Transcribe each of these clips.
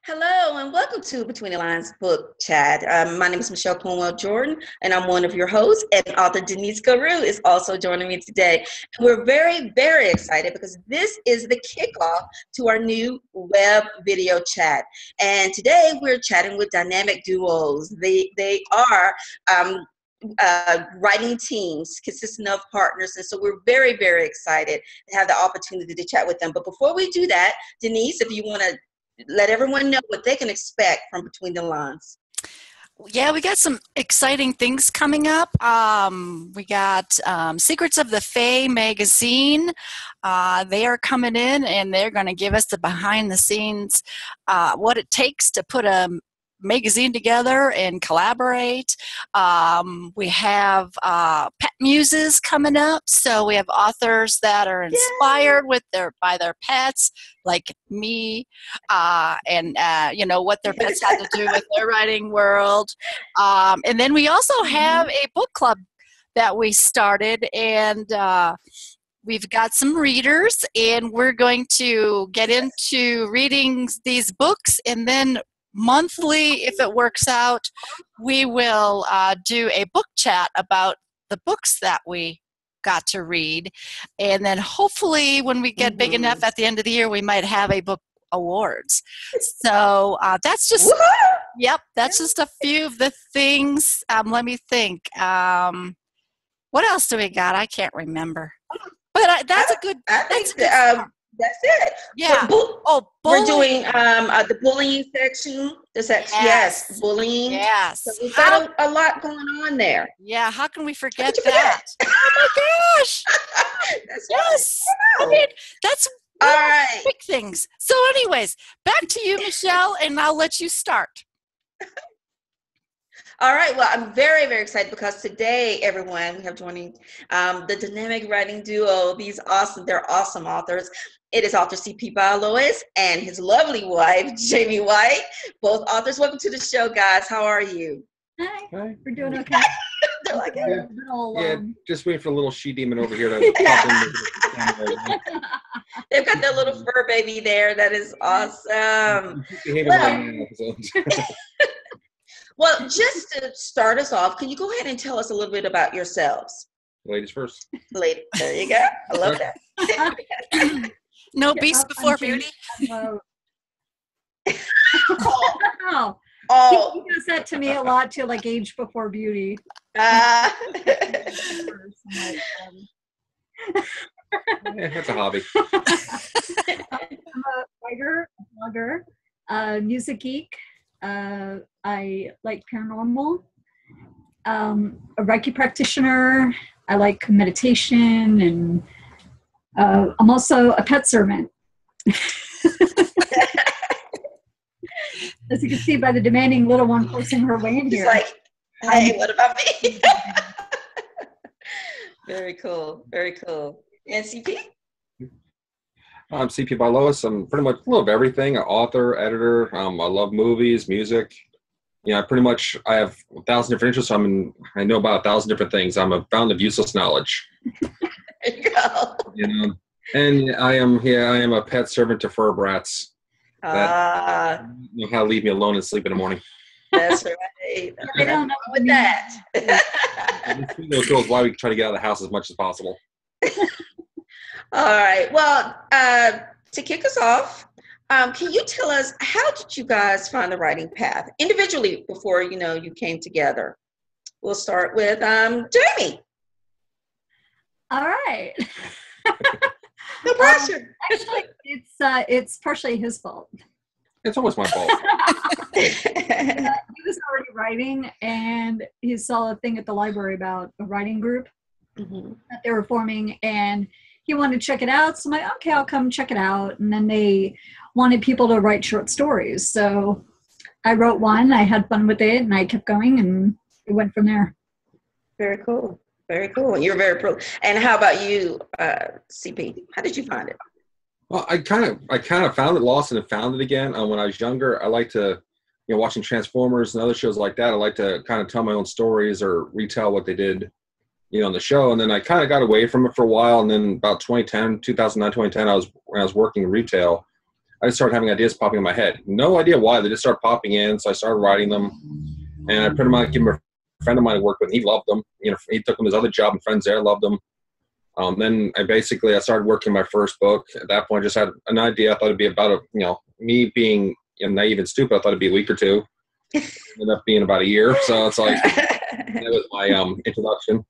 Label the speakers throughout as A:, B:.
A: Hello and welcome to Between the Lines Book Chat. My name is Michelle Cornwell Jordan, and I'm one of your hosts. And author Denise Garou is also joining me today. And we're very, very excited because this is the kickoff to our new web video chat. And today we're chatting with dynamic duos. They are writing teams consisting of partners. And so we're very, very excited to have the opportunity to chat with them. But before we do that, Denise, if you want to let everyone know what they can expect from Between the Lines.
B: Yeah, we got some exciting things coming up. We got Secrets of the Fae magazine. They are coming in and they're going to give us the behind the scenes, what it takes to put a magazine together and collaborate. We have pet muses coming up, so we have authors that are inspired by their pets, like me, and what their pets had to do with their writing world. And then we also have a book club that we started, and we've got some readers, and we're going to get into reading these books, and then monthly, if it works out, we will do a book chat about the books that we got to read. And then hopefully when we get big enough at the end of the year, we might have a book awards. So that's just, that's just a few of the things. Let me think. What else do we got? I can't remember. But that's a good,
A: that's it.
B: Yeah.
A: We're doing the bullying section. Yes, bullying.
B: Yes.
A: So we've got a lot going on there.
B: Yeah. How can we forget that? Oh my gosh. Yes. I mean, that's all right. Big things. So, anyways, back to you, Michelle, and I'll let you start.
A: All right. Well, I'm very, very excited because today, everyone, we have joining the dynamic writing duo. They're awesome authors. It is author CP Bialois and his lovely wife, Jamie White. Both authors. Welcome to the show, guys. How are you?
C: Hi. We're doing okay.
A: They're like,
C: just waiting for a little she-demon over here to pop in.
A: They've got their little fur baby there. That is awesome. Well, just to start us off, can you go ahead and tell us a little bit about yourselves?
C: Ladies first.
A: There you go. I love that.
B: No beast before beauty.
D: He does that to me a lot too, like age before beauty.
C: That's a hobby.
D: I'm a writer, a blogger, music geek. I like paranormal. A Reiki practitioner. I like meditation, and I'm also a pet servant. As you can see by the demanding little one forcing her way in here.
A: She's like, hey, what about me? Very cool. Very cool. And CP?
C: I'm CP Bialois. I'm pretty much love everything. An author, editor. I love movies, music. I I have 1,000 different interests. I know about 1,000 different things. I'm a fountain of useless knowledge.
A: There you go.
C: And I am a pet servant to fur brats. That know how to leave me alone and sleep in the morning.
A: That's right.
D: I don't know
A: with that.
C: Those girls, why we try to get out of the house as much as possible.
A: All right. Well, to kick us off, can you tell us, how did you guys find the writing path individually before you came together? We'll start with Jamie.
D: All right.
A: No pressure.
D: Actually, it's partially his fault.
C: It's always my fault.
D: He was already writing, and he saw a thing at the library about a writing group that they were forming, and he wanted to check it out. So I'm like, okay, I'll come check it out. And then they wanted people to write short stories. So I wrote one, I had fun with it, and I kept going, and it went from there.
A: Very cool. Very cool. You're very pro. And how about you, CP? How did you find it?
C: Well, I kind of found it, lost it, and found it again. When I was younger, I liked to, watching Transformers and other shows like that. I like to kind of tell my own stories or retell what they did, on the show. And then I kind of got away from it for a while. And then about 2010, I was when I was working retail, I started having ideas popping in my head. No idea why. They just started popping in. So I started writing them. And I pretty much gave them a friend of mine I worked with. He loved them. You know, he took them to his other job, and friends there loved them. Then I started working my first book. At that point, I just had an idea. I thought it'd be about me being naive and stupid. I thought it'd be a week or two. Ended up being about a year. So it's like, that was my introduction.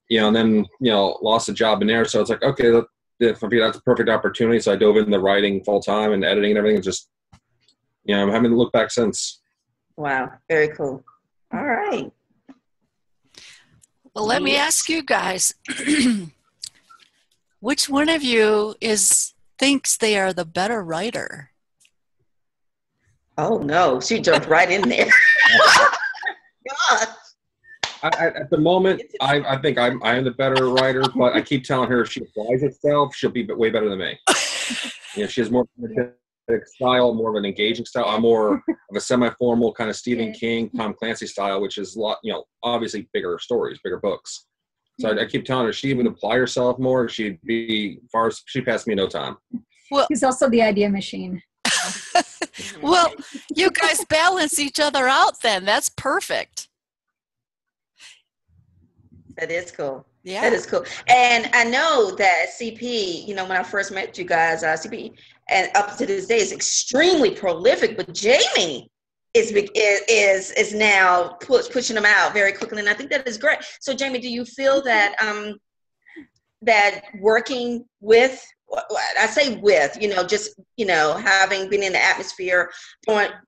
C: And then, lost a job in there. So it's like, okay, that's a perfect opportunity. So I dove into writing full time and editing and everything. Just, I haven't looked back since.
A: Wow. Very cool. All right.
B: Well, let me ask you guys, which one of you thinks they are the better writer?
A: Oh no, she jumped right in there. God.
C: At the moment, I think I am the better writer, but I keep telling her if she applies herself, she'll be way better than me. She has more style, more of an engaging style. I'm more of a semi-formal kind of Stephen King, Tom Clancy style, which is obviously bigger stories, bigger books. So I keep telling her she would apply herself more. She'd pass me in no time.
D: Well, he's also the idea machine.
B: Well, you guys balance each other out then. That's perfect.
A: That is cool.
B: Yeah.
A: That is cool. And I know that CP, when I first met you guys, CP, and up to this day is extremely prolific, but Jamie is now pushing them out very quickly. And I think that is great. So Jamie, do you feel that, that working with, I say with, just, having been in the atmosphere,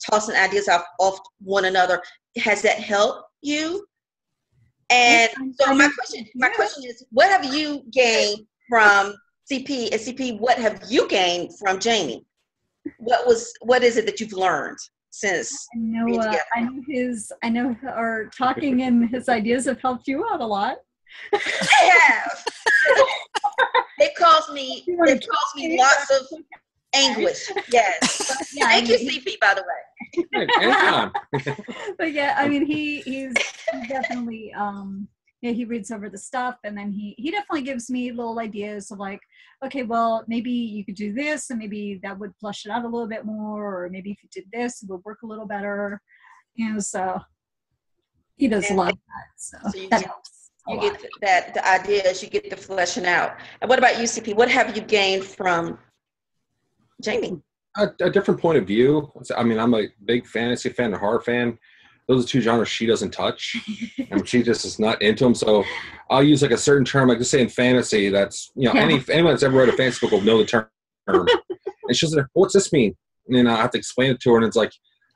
A: tossing ideas off one another, has that helped you? And so my question is, what have you gained from CP? And CP, what have you gained from Jamie? What is it that you've learned since being together?
D: I know our talking and his ideas have helped you out a lot.
A: They have. They've caused me lots of anguish. Yes. Yeah, thank you, CP, by the way.
D: But yeah, I mean, he's definitely he reads over the stuff, and then he definitely gives me little ideas of like, okay, well, maybe you could do this, and maybe that would flush it out a little bit more, or maybe if you did this, it would work a little better. So he does a lot of that. So that helps.
A: You get the ideas, you get the fleshing out. And what about you, CP? What have you gained from Jamie?
C: A different point of view. I mean, I'm a big fantasy fan and horror fan. Those are two genres she doesn't touch, and she just is not into them. So I'll use like a certain term, like just say in fantasy. That's anyone that's ever read a fantasy book will know the term. And she's like, "What's this mean?" And I have to explain it to her, and it's like,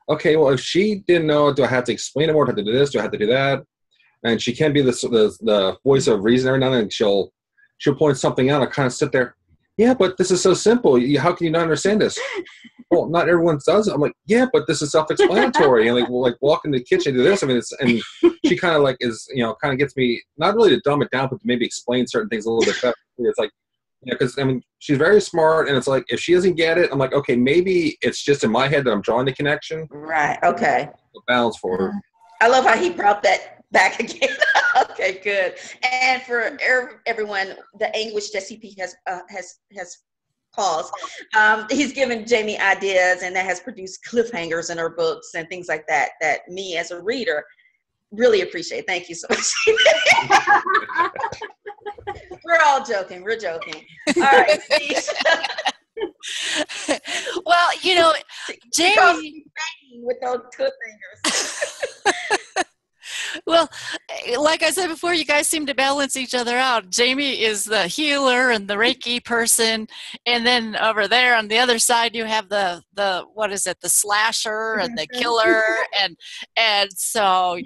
C: okay, well, if she didn't know, do I have to explain it more? Do I have to do this? Do I have to do that? And she can be the voice of reason every now and then. And she'll point something out. I kind of sit there. Yeah, but this is so simple. How can you not understand this? Well, not everyone does it. I'm like, yeah, but this is self-explanatory. And like walk in the kitchen, do this. I mean, and she kind of kind of gets me not really to dumb it down, but to maybe explain certain things a little bit better. It's like, because I mean, she's very smart, and it's like if she doesn't get it, I'm like, okay, maybe it's just in my head that I'm drawing the connection.
A: Right. Okay.
C: Balance for her.
A: I love how he brought that back again. Okay, good. And for everyone, the anguish that CP has caused, he's given Jamie ideas, and that has produced cliffhangers in her books and things like that me as a reader really appreciate. Thank you so much. We're all joking. We're joking. All right.
B: Well, Jamie
A: with those cliffhangers.
B: Well, like I said before, you guys seem to balance each other out. Jamie is the healer and the Reiki person, and then over there on the other side, you have the what is it, the slasher and the killer, and so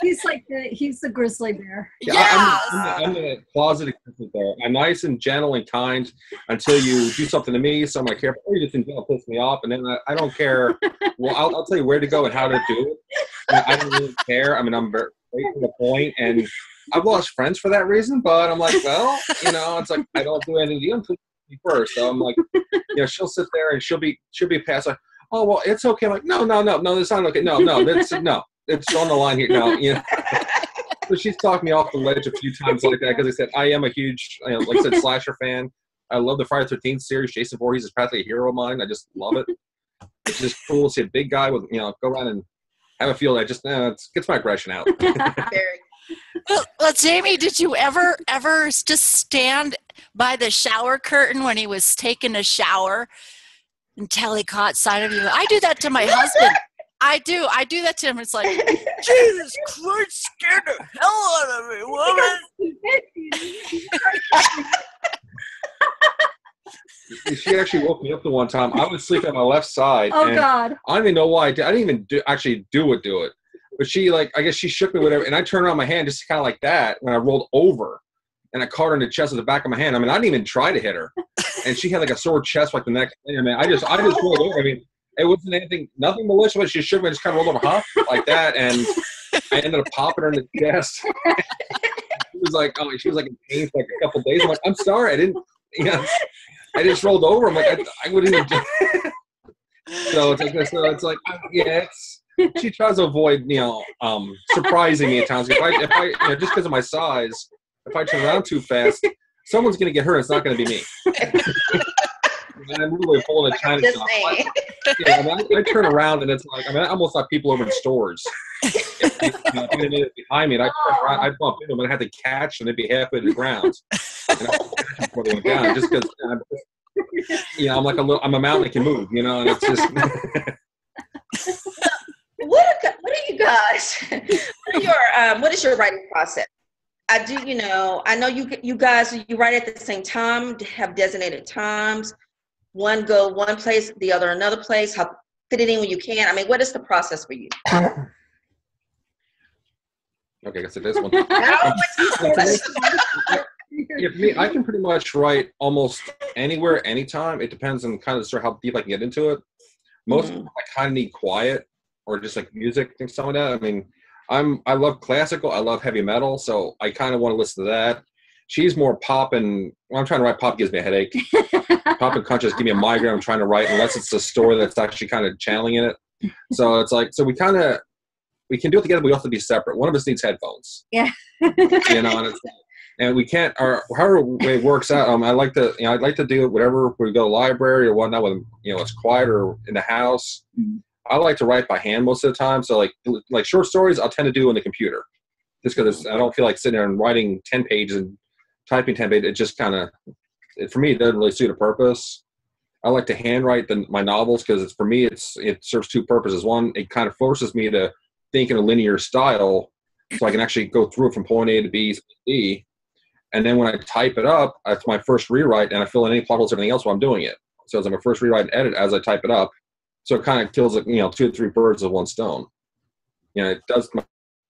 D: he's the grizzly bear.
B: Yeah,
C: I'm the closeted grizzly bear. I'm nice and gentle and kind until you do something to me. So I'm like, here, you just piss me off, and then I don't care. Well, I'll tell you where to go and how to do it. I don't really care. I mean, I'm very straight to the point, and I've lost friends for that reason. But I'm like, well, it's like I don't do anything to you until you first. So I'm like, she'll sit there and she'll be past like, oh well, it's okay. I'm like, no, it's not okay. No, it's on the line here. No, So she's talked me off the ledge a few times like that because I said I am a huge, like I said, slasher fan. I love the Friday the 13th series. Jason Voorhees is practically a hero of mine. I just love it. It's just cool to see a big guy with, go around and have a field. It gets my aggression out.
B: Well, Jamie, did you ever just stand by the shower curtain when he was taking a shower until he caught sight of you? I do that to my husband. I do that to him. It's like, Jesus Christ, scared the hell out of me, woman.
C: She actually woke me up the one time. I was sleeping on my left side.
D: Oh, God.
C: I don't even know why. I didn't even do it. But she, I guess she shook me, whatever, and I turned around my hand just kind of like that when I rolled over, and I caught her in the chest with the back of my hand. I mean, I didn't even try to hit her, and she had like a sore chest like the next day. I mean, I just rolled over. I mean, it wasn't nothing malicious, but she shook me, just kind of rolled over, like that, and I ended up popping her in the chest. She was like in pain for like a couple of days. I'm like, I'm sorry, I didn't, I just rolled over. I'm like, I wouldn't even do it. So it's like, yeah, she tries to avoid, surprising me at times. If I just because of my size, if I turn around too fast, someone's going to get hurt. It's not going to be me. And I'm really full of China stuff. I turn around and it's like, I almost thought people over in stores. Behind me, and I turn around, I bump into them, and I had to catch them. They'd be halfway to the ground. And I catch them before they went down, just because. I'm a mountain that can move, and it's just.
A: What are you guys? What is your writing process? I know you guys, you write at the same time, have designated times. One go one place, the other another place. How fit it in when you can. I mean, what is the process for you?
C: Okay, so this one. For me, I can pretty much write almost anywhere, anytime. It depends on kind of sort of how deep I can get into it. Most I kind of need quiet or just like music and stuff like that. I mean, I love classical. I love heavy metal, so I kind of want to listen to that. She's more pop, and when I'm trying to write pop, gives me a headache. Pop and country just give me a migraine. I'm trying to write unless it's a story that's actually kind of channeling in it. So it's like, we can do it together, but we have to be separate. One of us needs headphones.
D: Yeah.
C: And we can't, or however way it works out. I'd like to do it whatever. We go to the library or whatnot, when it's quiet or in the house. I like to write by hand most of the time. So like short stories, I'll tend to do on the computer, just because I don't feel like sitting there and writing 10 pages and typing 10 pages. It just kind of, for me, it doesn't really suit a purpose. I like to handwrite my novels because for me, it serves two purposes. One, it kind of forces me to think in a linear style, so I can actually go through it from point A to B to C. And then when I type it up, it's my first rewrite, and I fill in any plot holes, everything else while I'm doing it. So it's my first rewrite and edit as I type it up. So it kind of kills 2 or 3 birds with one stone. It does. My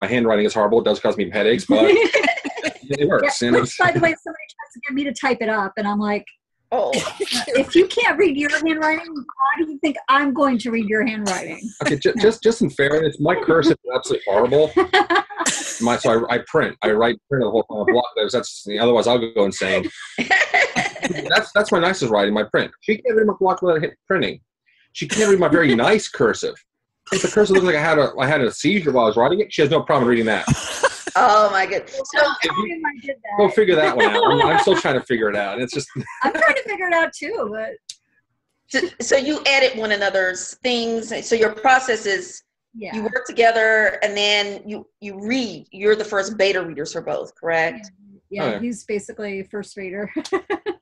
C: handwriting is horrible. It does cause me headaches, but it works.
D: Yeah, which, by the way, somebody tries to get me to type it up, and I'm like, oh, if you can't read your handwriting, how do you think I'm going to read your handwriting?
C: Okay, just in fairness, my cursive is absolutely horrible. So I print. I print the whole time. Block those. Otherwise I'll go insane. That's my nicest writing. My print. She can't read my block without printing. She can't read my very nice cursive. If the cursive looks like I had a seizure while I was writing it, she has no problem reading that.
A: Oh my goodness! So
C: go figure that one out. I'm still trying to figure it out. It's just
D: I'm trying to figure it out too. But
A: so you edit one another's things. So your process is you work together, and then you read. You're the first beta readers for both, correct?
D: Yeah, he's basically first reader.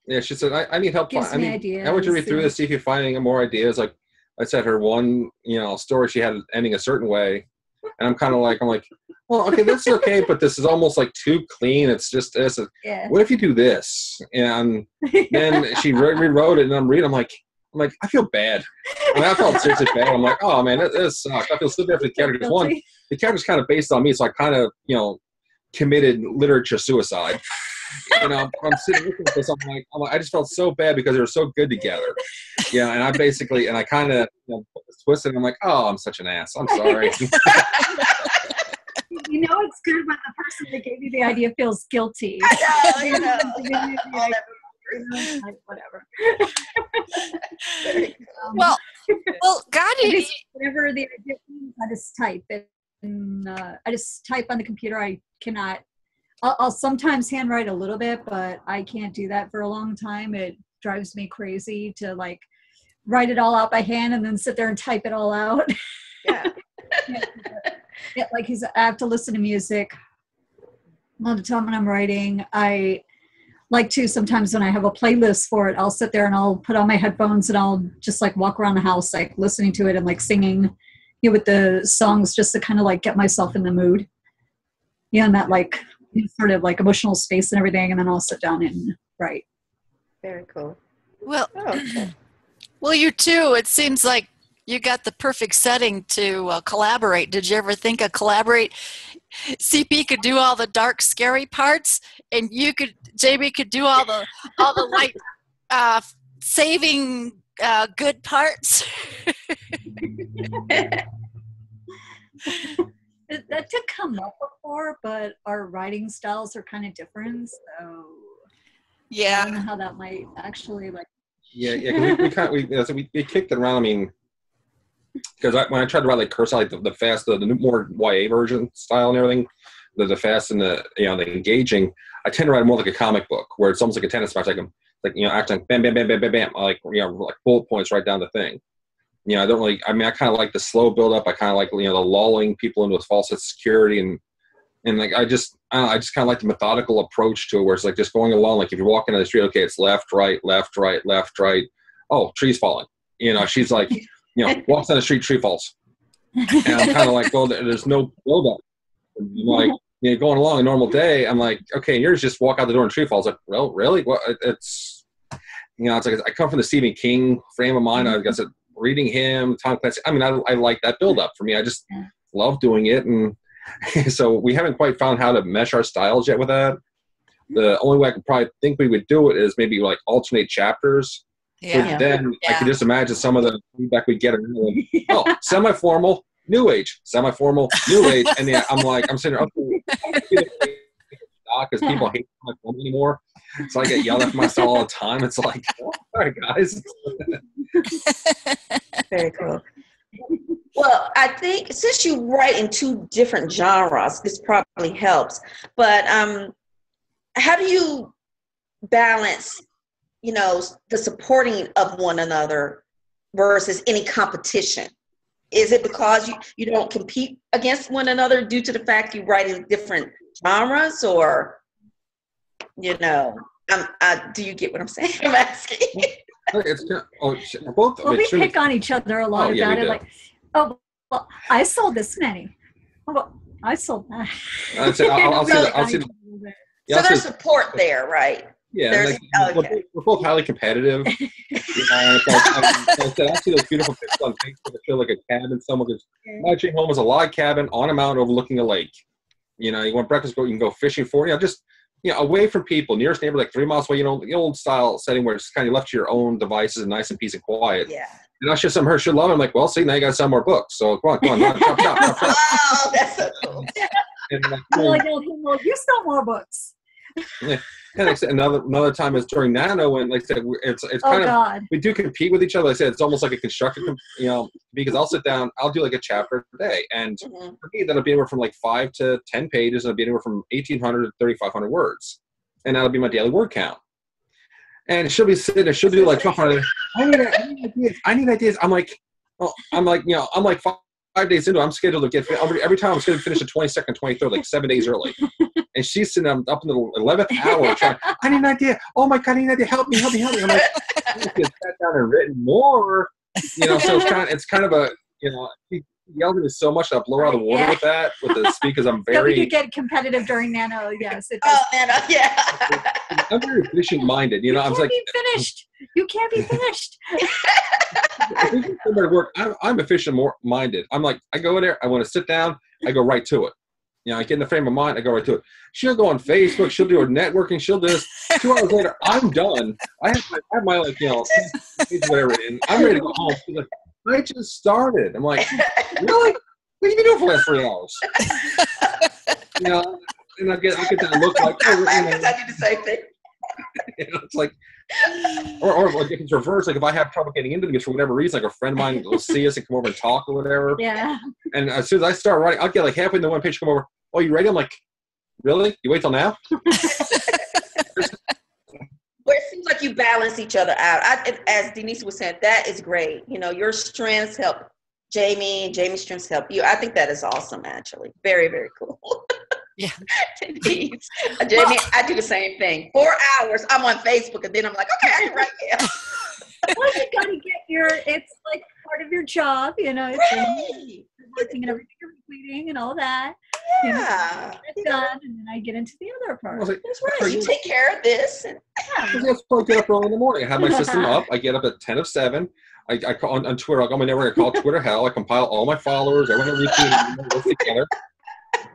C: Yeah, she said, I need help.
D: Gives me ideas.
C: I want you to read through this, see if you find any more ideas. Like I said, her one, story she had ending a certain way, and I'm like, well, okay, this is okay, but this is almost like too clean. It's just this. What if you do this? And then she rewrote it, and I'm reading. I'm like, I feel bad. I felt seriously bad. I'm like, oh man, this sucks. I feel so bad for the character. Because one, the character's kind of based on me, so I kind of, committed literature suicide. I'm sitting looking at this. I'm like, I just felt so bad because they were so good together. Yeah, and I kind of twisted. And I'm like, oh, I'm such an ass. I'm sorry.
D: It's good when the person that gave you the idea feels guilty.
A: I know.
D: Whatever.
B: Well, God,
D: whatever the idea is, I just type it. And I just type on the computer. I cannot. I'll sometimes handwrite a little bit, but I can't do that for a long time. drives me crazy to like write it all out by hand and then sit there and type it all out.
A: Yeah.
D: Yeah, like I have to listen to music a lot of time when I'm writing. I like to sometimes when I have a playlist for it, I'll sit there and I'll put on my headphones and I'll just like walk around the house, like listening to it and like singing, you know, with the songs, just to kind of like get myself in the mood. Yeah, and that like sort of like emotional space and everything, and then I'll sit down and write.
A: Very cool.
B: Well,
A: okay.
B: well, you too. It seems like you got the perfect setting to collaborate. Did you ever think of collaborate? CP could do all the dark, scary parts, and Jamie could do all the light, saving good parts.
D: That did come up before, but our writing styles are kind of different, so
B: Yeah,
D: I don't know how that might actually like.
C: Yeah. We kicked it around. I mean, because when I tried to write like curse, like the fast, the more YA version style and everything, the fast and the the engaging, I tend to write more like a comic book where it's almost like a tennis match, acting bam, bam, bam, bam, bam, bam, like like bullet points right down the thing. I don't really. I mean, I kind of like the slow build up. I kind of like the lulling people into a false sense of security and like I just kind of like the methodical approach to it, where it's like just going along. Like if you're walking down the street, okay, it's left, right, left, right, left, right. Oh, tree's falling. She's like, walks down the street, tree falls, and I'm kind of like, well, there's no build up. Like going along a normal day, I'm like, okay, yours just walk out the door and tree falls. Like, well, really? Well, it's it's like I come from the Stephen King frame of mind. I guess reading him, Tom Clancy. I mean, I like that build up. For me, I just love doing it, and so we haven't quite found how to mesh our styles yet with that. The only way I could probably think we would do it is maybe like alternate chapters.
B: yeah.
C: But then I could just imagine some of the feedback we get. Oh, semi-formal, new age, semi-formal, new age, and I'm sitting there, because people hate my formal anymore. So I get yelled at for my style all the time. It's like, all right, guys.
A: Very cool. Well, I think since you write in two different genres, this probably helps. But how do you balance, the supporting of one another versus any competition? Is it because you don't compete against one another due to the fact you write in different genres, or do you get what I'm saying? I'm asking.
C: Both.
D: Well, we pick on each other a lot about it.
C: Do.
D: Like, oh, well, I sold this many. Oh, well, I sold that.
C: I'll see.
A: So there's support there, right?
C: Yeah, we're both highly competitive. I'll see those beautiful pictures on Facebook that show like a cabin. My dream home is a log cabin on a mountain overlooking a lake. You want breakfast, you can go fishing for just away from people. Nearest neighbor like 3 miles away. The old style setting where it's kind of left to your own devices and nice and peace and quiet.
A: Yeah.
C: And I show some her, she'll love it. I'm like, well, see, now you got to sell more books. So come on, chop.
A: Oh, that's so cool.
C: And
D: you sell more books.
C: Yeah. And like I said, another time is during Nano, when like I said, it's kind of we do compete with each other. Like I said, it's almost like a constructive, because I'll sit down, I'll do like a chapter a day, and for me that'll be anywhere from like 5 to 10 pages, and it'll be anywhere from 1,800 to 3,500 words, and that'll be my daily word count. And she'll be sitting there, she'll do like 1,200. I need ideas. I'm like 5 days into it, I'm scheduled to get every time I'm scheduled to finish the 22nd, 23rd, like 7 days early. And she's sitting up in the 11th hour trying, I need an idea. Oh my God, I need an idea. Help me. I'm like, I could have sat down and written more. So it's kind of a, he yelled at me so much that I'll blow out of the water with that, with the speakers. I'm very.
D: So we could get competitive during Nano, yes.
A: Nano, yeah.
C: I'm very fishing minded,
D: You can't be finished. You can't be finished.
C: I'm efficient minded. I'm like, I go in there, I want to sit down, I go right to it. I get in the frame of mind, I go right to it. She'll go on Facebook, she'll do her networking, she'll do this. 2 hours later, I'm done. I have my whatever, and I'm ready to go home. She's like, I just started. I'm like, really? What have you been doing for the last 3 hours? And I get that look like,
A: I do the same thing.
C: It's like, or if it's reverse, like if I have trouble getting into the for whatever reason, like a friend of mine will see us and come over and talk or whatever.
D: Yeah.
C: And as soon as I start writing, I'll get like halfway in the one page, come over, oh, you ready? I'm like, really? You wait till now?
A: Well, it seems like you balance each other out. As Denise was saying, that is great. You know, your strengths help Jamie, and Jamie's strengths help you. I think that is awesome, actually. Very, very cool.
B: Yeah.
A: Denise, Jamie, I do the same thing. 4 hours, I'm on Facebook, and then I'm like, okay, I can write now.
D: Well, you got to get it's like part of your job, you know, it's working and everything you're retweeting and all that.
A: Yeah.
D: It's done, and then I get into the other part.
A: That's right. You take care of this. And,
C: That's why I get up early in the morning. I have my system up. I get up at 10 of 7. I call on Twitter. I go on my network. I call Twitter hell. I compile all my followers. Everyone retweet together.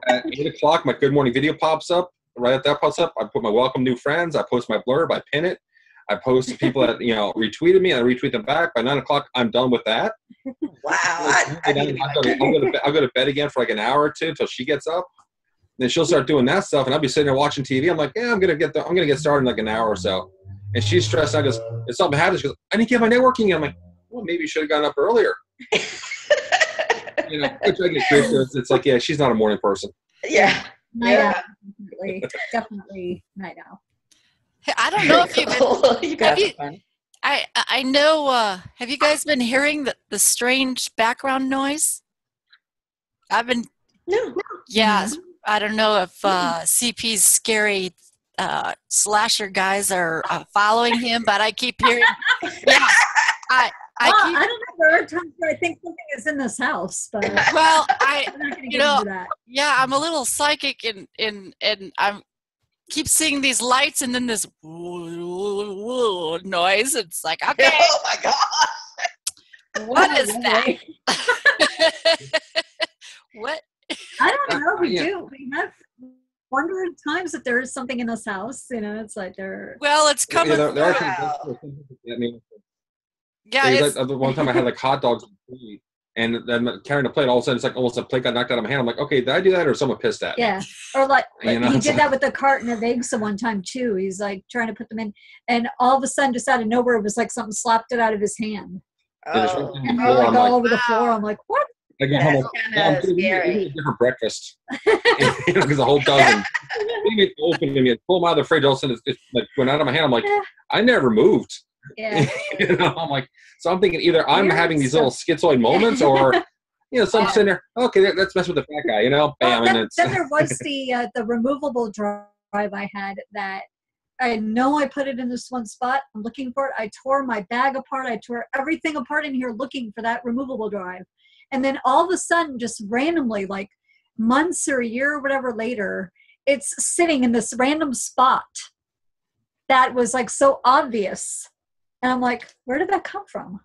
C: At 8 o'clock, my Good Morning video pops up. Right after that pops up, I put my welcome new friends. I post my blurb. I pin it. I post to people that retweeted me, and I retweet them back. By 9 o'clock, I'm done with that.
A: Wow!
C: I'll go to bed again for like an hour or two until she gets up. Then she'll start doing that stuff, and I'll be sitting there watching TV. I'm like, yeah, I'm gonna get started in like an hour or so. And she's stressed out because if something happens, she goes, I didn't get my networking in. I'm like, well, maybe you should have gotten up earlier. Which I get curious. It's like, yeah, she's not a morning person.
A: Yeah.
D: Night owl, definitely night owl.
B: I don't know if I know. Have you guys been hearing the strange background noise? I've been.
A: No.
B: Yeah, I don't know if CP's scary slasher guys are following him, but I keep hearing. Yeah, I don't
D: know. There are times where I think something is in this house, but
B: well,
D: I'm not going to get into that.
B: Yeah, I'm a little psychic, and I'm keep seeing these lights, and then this noise. It's like, okay,
A: oh my god,
B: what is that? What?
D: I don't know. We have wonder at times that there is something in this house. You know, it's like they're.
B: Well, it's coming.
C: Yeah, there are one time I had like hot dogs, and then carrying a plate. All of a sudden, it's like almost a plate got knocked out of my hand. I'm like, okay, did I do that, or someone pissed at me?
D: Yeah, or like he did that with the carton of eggs the one time too. He's like trying to put them in, and all of a sudden, just out of nowhere, it was like something slapped it out of his hand.
A: Oh.
D: And they're like all over the floor. I'm like, what?
C: I go home. I'm scary. Different breakfast. Because a whole dozen. Maybe open me and pull them out of the fridge. All of a sudden, it's like went out of my hand. I'm like, I never moved.
D: Yeah.
C: I'm like, so I'm thinking either I'm having these little schizoid moments, or so I'm sitting there. Okay, let's mess with the fat guy. Bam.
D: Then there was the removable drive I had that. I know I put it in this one spot. I'm looking for it. I tore my bag apart. I tore everything apart in here looking for that removable drive. And then all of a sudden, just randomly, like months or a year or whatever later, it's sitting in this random spot that was like so obvious. And I'm like, where did that come from?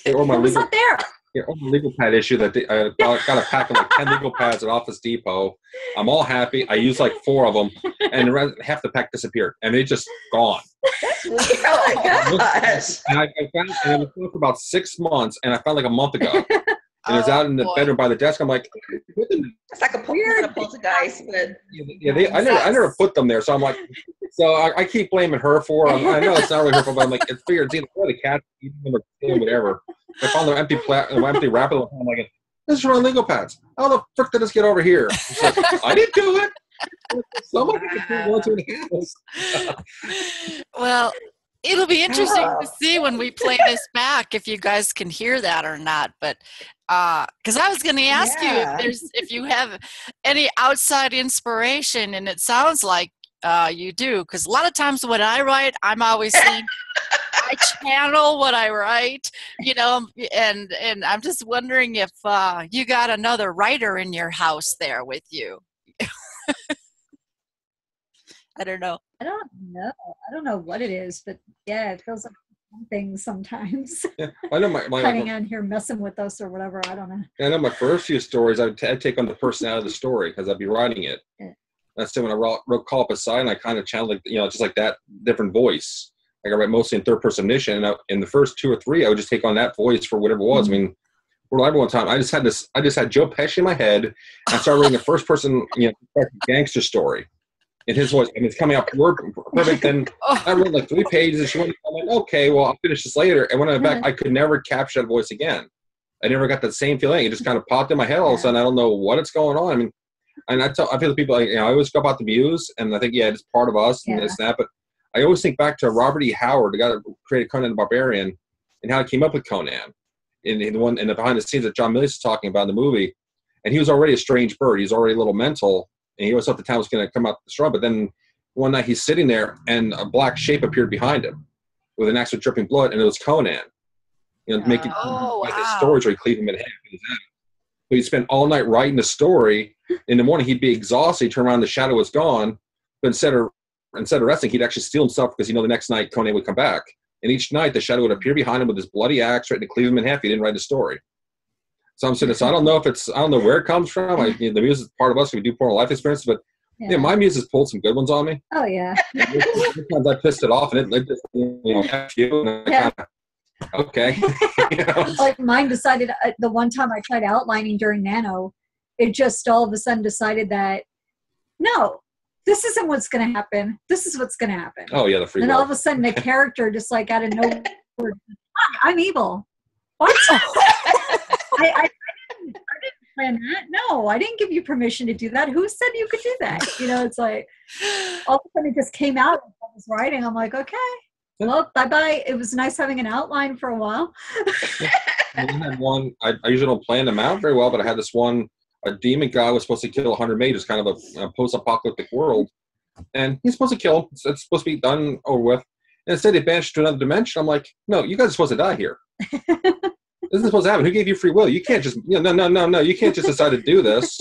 D: It was not there.
C: Or my legal pad issue that I got a pack of like 10 legal pads at Office Depot. I'm all happy. I used like 4 of them, and half the pack disappeared, and it's just gone.
A: Oh my gosh!
C: And I found it, and it was for about 6 months, and I found like a month ago. And it was out in the bedroom by the desk. I'm like,
A: it's like a poltergeist.
C: I never put them there. So I'm like, I keep blaming her for them. I know it's not really her fault, but I'm like, it's figured it's either the cat eating them or whatever. I found the empty wrapper. I'm like, this is for my legal pads. How the frick did this get over here? Like, I didn't do it. Somebody could do the house.
B: Well, it'll be interesting to see when we play this back if you guys can hear that or not. But because I was going to ask you if you have any outside inspiration, and it sounds like you do. Because a lot of times when I write, I'm always saying I channel what I write, and I'm just wondering if you got another writer in your house there with you. I don't know.
D: I don't know what it is, but yeah, it feels like something sometimes.
C: Yeah, I know my
D: cutting on here, messing with us or whatever. I don't know.
C: I know my first few stories, I'd take on the personality of the story because I'd be writing it. Yeah. That's when I wrote Call Up a Sign, I kind of channeled, just like that different voice. Like I write mostly in third person omniscient, and in the first 2 or 3, I would just take on that voice for whatever it was. Mm-hmm. I mean, one time I just had Joe Pesci in my head, and I started writing a first person, gangster story. In his voice, and it's coming out perfect. And I wrote like 3 pages, and she went, I'm like, okay, well, I'll finish this later. And when I went back, I could never capture that voice again. I never got that same feeling. It just kind of popped in my head all of a sudden. I don't know what it's going on. I mean, and I feel the people, I always go about the muse, and I think, it's part of us and this and that. But I always think back to Robert E. Howard, the guy that created Conan the Barbarian, and how he came up with Conan in the behind the scenes that John Milius is talking about in the movie. And he was already a strange bird. He was already a little mental, and he always thought the town was going to come out strong. But then one night he's sitting there, and a black shape appeared behind him with an axe with dripping blood, and it was Conan. Making his stories where he cleaved him in half. But he'd spend all night writing the story. In the morning, he'd be exhausted. He'd turn around, the shadow was gone. But instead of resting, he'd actually steal himself because the next night Conan would come back. And each night, the shadow would appear behind him with his bloody axe, ready to cleave him in half. He didn't write the story. So I'm saying, so I don't know where it comes from. The muse is part of us. We do pour life experiences, but my muse has pulled some good ones on me.
D: Oh yeah.
C: Sometimes I pissed it off, and it just F you. And I kinda, okay.
D: Like mine decided the one time I tried outlining during Nano, it just all of a sudden decided that no, this isn't what's going to happen. This is what's going to happen.
C: Oh yeah, the free.
D: And all of a sudden, the character just like out of nowhere, I'm evil. What? I didn't plan that. No, I didn't give you permission to do that. Who said you could do that? It's like all of a sudden it just came out as I was writing. I'm like, okay, well, bye-bye. It was nice having an outline for a while.
C: I had one. I usually don't plan them out very well, but I had this one. A demon guy was supposed to kill 100 mages, kind of a post-apocalyptic world, and he's supposed to kill him. It's supposed to be done over with. And instead, they banished to another dimension. I'm like, no, you guys are supposed to die here. This isn't supposed to happen. Who gave you free will? You can't just no. You can't just decide to do this.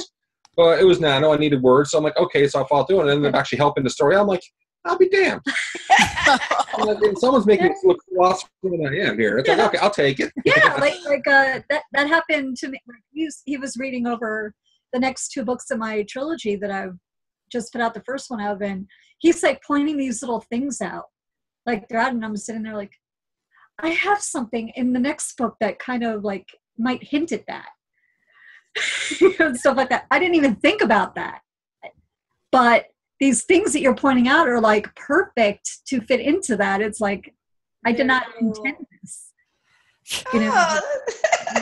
C: But it was Nano. I needed words, so I'm like, okay, so I followed through, and then they're actually helping the story. I'm like, I'll be damned. Someone's making me look philosophical than I am here. It's like, okay, I'll take it.
D: Yeah, that happened to me. He was reading over the next 2 books in my trilogy that I've just put out the first one of, and he's like pointing these little things out, like they're out, and I'm sitting there like, I have something in the next book that kind of like might hint at that. And stuff like that. I didn't even think about that. But these things that you're pointing out are like perfect to fit into that. It's like, I did not intend this.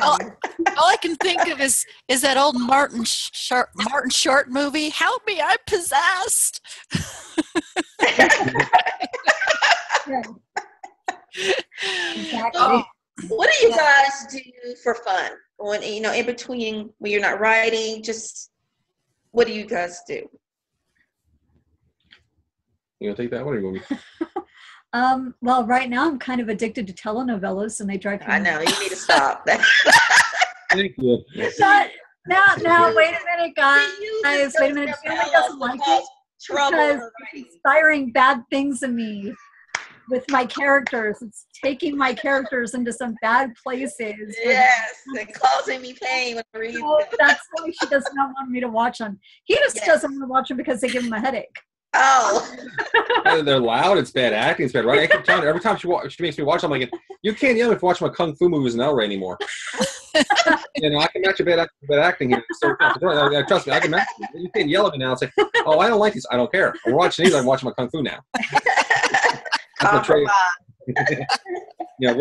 B: All I can think of is that old Martin Short movie, Help Me, I'm Possessed.
D: Yeah. Exactly.
A: What do you guys do for fun when in between when you're not writing? Just what do you guys do?
C: You gonna take that one, or you want me?
D: Well, right now I'm kind of addicted to telenovelas, and they drive me.
A: I know you need to stop.
C: Thank you.
D: Now, wait a minute, guys. Wait a minute. Julie doesn't like it because it's inspiring bad things in me. With my characters, it's taking my characters into some bad places.
A: Yes, and causing me pain when I read them.
D: That's why she does not want me to watch them. He just doesn't want to watch them because they give him a headache.
A: Oh,
C: they're loud. It's bad acting. It's bad writing. I keep telling her every time she makes me watch. I'm like, you can't yell if you watch my kung fu movies in LA anymore. I can match a bad acting here. So, trust me, I can match it. You can't yell at me now. It's like, oh, I don't like these. I don't care. I'm watching these. I'm watching my kung fu now. One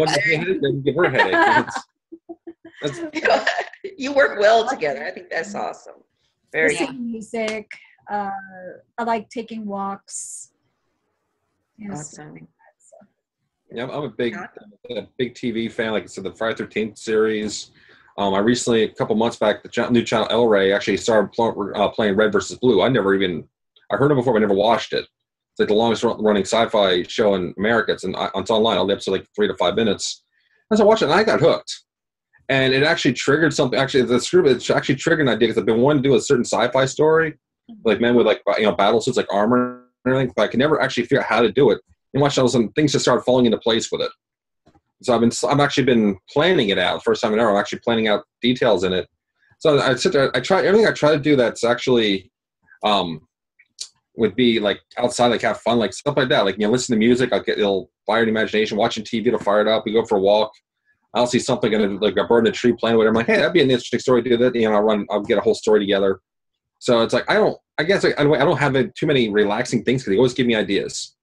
C: headache, then give her a headache.
A: You work well together. I think that's awesome. Very
D: sing music. I like taking walks.
A: Awesome.
C: Yeah, I'm a big TV fan. Like I said, the Friday 13th series. I recently, a couple months back, the new channel El Rey actually started playing Red versus Blue. I heard of it before, but I never watched it. It's like the longest running sci-fi show in America. It's online. All the episodes like 3 to 5 minutes. As I watched it, and I got hooked. And it actually triggered something. Actually, it actually triggered an idea because I've been wanting to do a certain sci-fi story, like men with battle suits, like armor and everything. But I could never actually figure out how to do it. And watch some things just started falling into place with it. So I've actually been planning it out. First time in ever, I'm actually planning out details in it. So I sit there. I try everything I try to do that's actually would be like outside, like have fun, like stuff like that. Like listen to music. It'll fire the imagination. Watching TV, it'll fire it up. We go for a walk. I'll see something like a bird in a tree playing with it. I'm like, hey, that'd be an interesting story. Do that. I'll get a whole story together. So it's like I don't have too many relaxing things because they always give me ideas.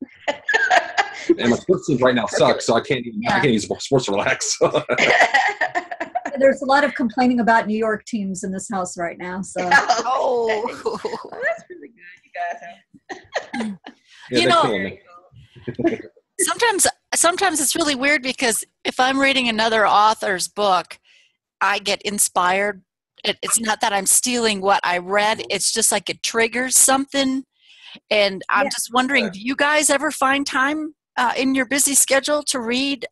C: And my sports teams right now suck, so I can't use sports to relax.
D: There's a lot of complaining about New York teams in this house right now. So
A: that's really good. You guys have.
C: Yeah,
B: Sometimes it's really weird because if I'm reading another author's book, I get inspired. It's not that I'm stealing what I read. It's just like it triggers something. And I'm just wondering, do you guys ever find time in your busy schedule to read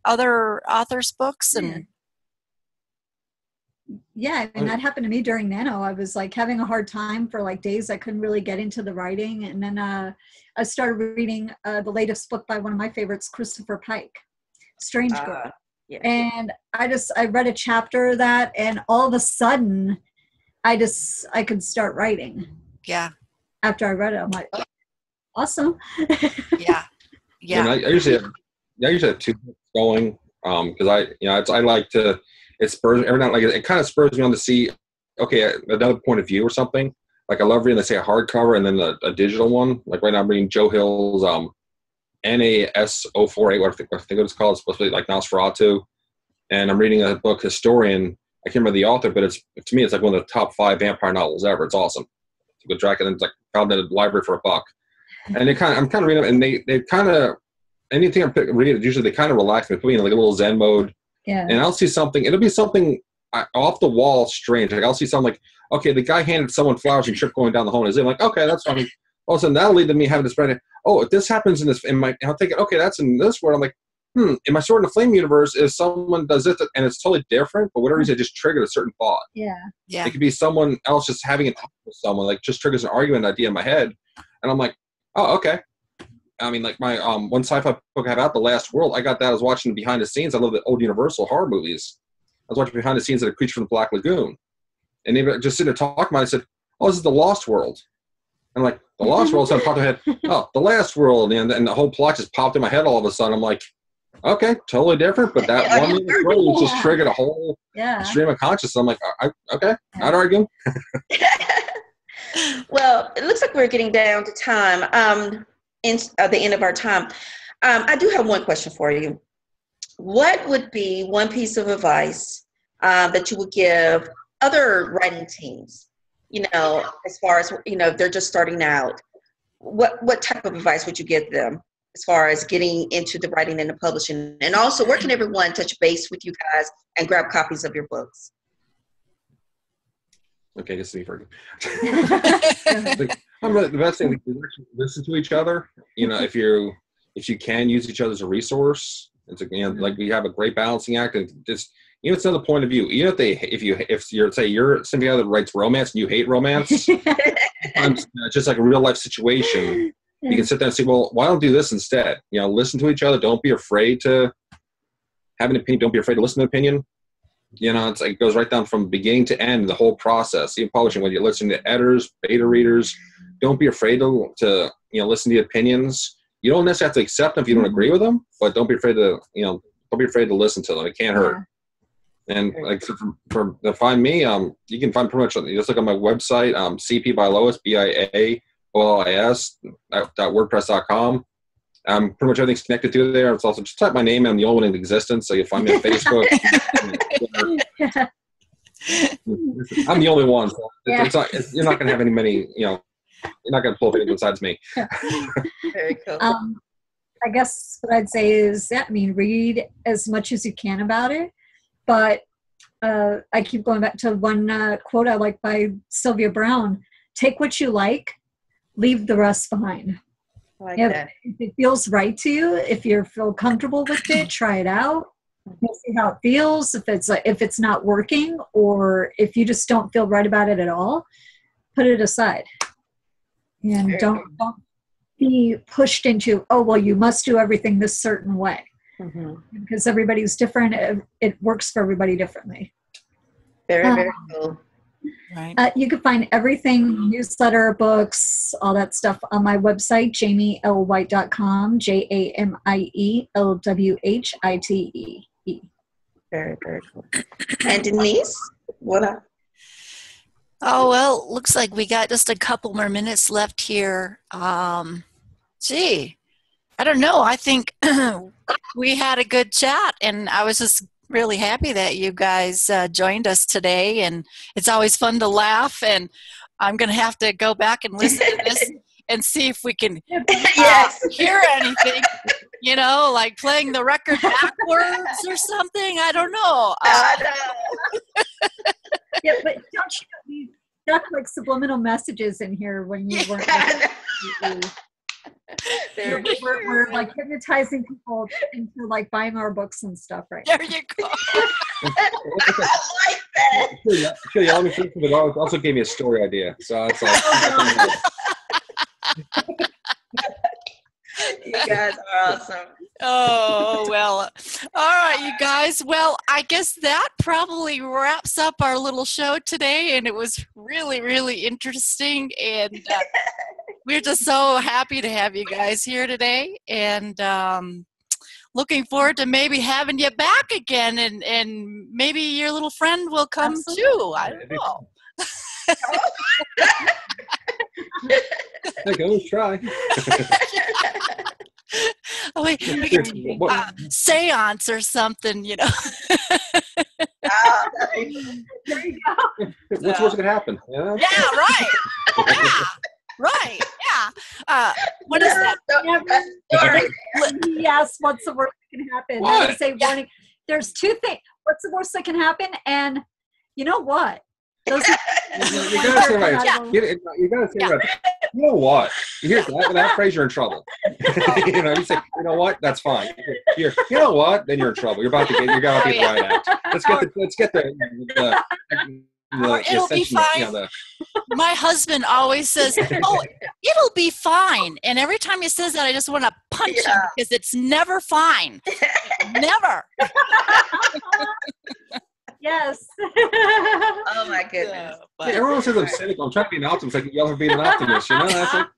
B: other authors' books? And
D: yeah, I mean, that happened to me during Nano. I was like having a hard time for like days. I couldn't really get into the writing. And then I started reading the latest book by one of my favorites, Christopher Pike, Strange Girl.
A: Yeah.
D: And I read a chapter of that, and all of a sudden I could start writing.
B: Yeah.
D: After I read it, I'm like, oh, awesome.
B: Yeah.
C: And I usually have two books going because I like to. It spurs every now like it kind of spurs me on to see, okay, another point of view or something. Like I love reading, let's say, a hardcover and then a digital one. Like right now, I'm reading Joe Hill's NAS048, what I think it's called. It's supposed to be like Nosferatu. And I'm reading a book, Historian. I can't remember the author, but to me, it's like one of the top 5 vampire novels ever. It's awesome. It's a good track, and it's like found in a library for $1. And I'm kind of reading them, and they kind of, anything I'm reading, usually they kind of relax me, put me in like a little Zen mode.
D: Yeah.
C: And I'll see something, it'll be something off the wall strange. Like I'll see something like, okay, the guy handed someone flowers and tripped going down the hall. And I'm like, okay, that's funny. All of a sudden that'll lead to me having to spread it. Oh, if this happens I'll think, okay, that's in this world. I'm like, in my Sword in the Flame universe, if someone does this and it's totally different, but whatever reason, it just triggered a certain thought.
D: Yeah.
B: Yeah.
C: It could be someone else just having a talk with someone, like just triggers an argument idea in my head. And I'm like, oh, okay. I mean, like my one sci-fi book I have out, The Last World, I got that. I was watching the behind the scenes. I love the old Universal horror movies. I was watching behind the scenes of The Creature from the Black Lagoon. And they were just sitting there talking about it. I said, oh, this is The Lost World. And like, The Lost World, so I popped in my head, oh, The Last World. And the whole plot just popped in my head all of a sudden. I'm like, okay, totally different. But that one minute just triggered a whole stream of consciousness. I'm like, okay, not arguing.
A: Well, it looks like we're getting down to time. At the end of our time. I do have one question for you. What would be one piece of advice that you would give other writing teams, as far as, if they're just starting out? What type of advice would you give them as far as getting into the writing and the publishing? And also, where can everyone touch base with you guys and grab copies of your books?
C: Okay, just see for the best thing is listen to each other. If you can use each other as a resource, it's like we have a great balancing act, and just it's another point of view. Even if you're somebody that writes romance and you hate romance, just like a real life situation, you can sit there and say, well, why don't do this instead? Listen to each other. Don't be afraid to have an opinion. Don't be afraid to listen to an opinion. It's like it goes right down from beginning to end, the whole process. Even publishing, when you're listening to editors, beta readers, don't be afraid to listen to the opinions. You don't necessarily have to accept them if you don't agree with them, but don't be afraid to listen to them. It can't hurt. And like to find me, you can find pretty much, just look on my website, CP Bialois, BIAOLIS .wordpress.com. Pretty much everything's connected to there. It's also just type my name, and I'm the only one in existence, so you'll find me on Facebook. I'm the only one. So you're not going to have many. You're not going to pull anyone besides me.
A: Very cool.
D: I guess what I'd say is, read as much as you can about it. But I keep going back to one quote I like by Sylvia Brown: "Take what you like, leave the rest behind." If it feels right to you, if you feel comfortable with it, try it out. You'll see how it feels. If it's not working, or if you just don't feel right about it at all, put it aside. And don't be pushed into, oh, well, you must do everything this certain way. Mm-hmm. Because everybody's different. It works for everybody differently.
A: Very cool.
B: Right.
D: You can find everything, newsletter, books, all that stuff on my website, jamielwhite.com, JAMIELWHITE.
A: Very, very cool. And Denise, what up?
B: Oh, well, looks like we got just a couple more minutes left here. I don't know. I think we had a good chat, and I was just really happy that you guys joined us today, and it's always fun to laugh, and I'm going to have to go back and listen to this and see if we can
A: Yes.
B: hear anything. You know, like playing the record backwards or something. I don't know.
D: Yeah, but don't you got like subliminal messages in here when you weren't we're like hypnotizing people into like buying our books and stuff right
B: There you go.
A: I like that.
C: Sure, yeah, let me think of it. Also gave me a story idea. So it's like,
A: You guys are awesome.
B: Oh, well. All right, you guys. Well, I guess that probably wraps up our little show today. And it was really, really interesting. And we're just so happy to have you guys here today. And looking forward to maybe having you back again. And maybe your little friend will come too. I don't know.
C: I can always try.
B: Oh, we could seance or something, you know.
D: there you go.
C: What's going to happen? Yeah,
B: Yeah, right. Yeah, right. Yeah. What is that?
D: He asks, what's the worst that can happen?
C: What?
D: They say, warning. There's two things. What's the worst that can happen? And you know what? Those
C: you gotta say right. You gotta say right. You know what? You hear that phrase, you're in trouble. You know, you say, you know what? That's fine. You know what? Then you're in trouble. You're about to get the right act. Let's get the
B: it'll be fine.
C: You know,
B: my husband always says, "Oh, it'll be fine." And every time he says that, I just want to punch him because it's never fine. Never.
D: Yes.
A: Oh my goodness.
B: But
C: everyone says I'm cynical. I'm trying to be an optimist. Like y'all are being an optimist, you know? That's like,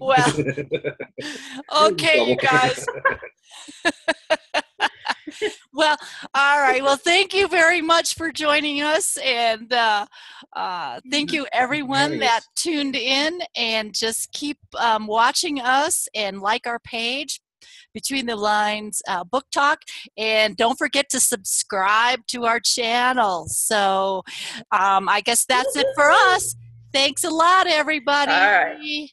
B: well, okay, you guys. Well, all right. Well, thank you very much for joining us. And thank you, everyone that tuned in. And just keep watching us and like our page, Between the Lines Book Talk. And don't forget to subscribe to our channel. So I guess that's it for us. Thanks a lot, everybody.
A: All right.